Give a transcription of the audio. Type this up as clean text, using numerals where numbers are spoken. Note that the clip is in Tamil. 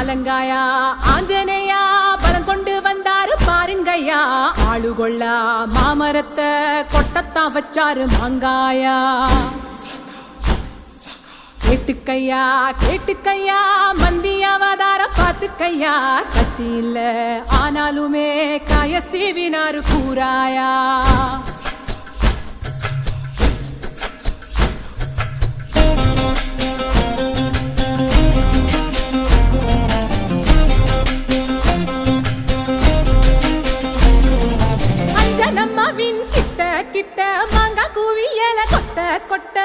ஆலங்காயா ஆஞ்சனையா பலம் கொண்டு வந்தாரு பாருங்கய்யா. ஆளுகொள்ளா மாமரத்தை கொட்டத்தான் வச்சாரு மாங்காயா. கேட்டுக்கையா கேட்டுக்கையா மந்தி அவதார பாத்துக்கையா. கத்தி இல்ல ஆனாலுமே காய சீவினாரு கூறாயா. அஞ்சனம்மாவின் கிட்ட கிட்ட மாங்கா குவியல கொட்ட கொட்ட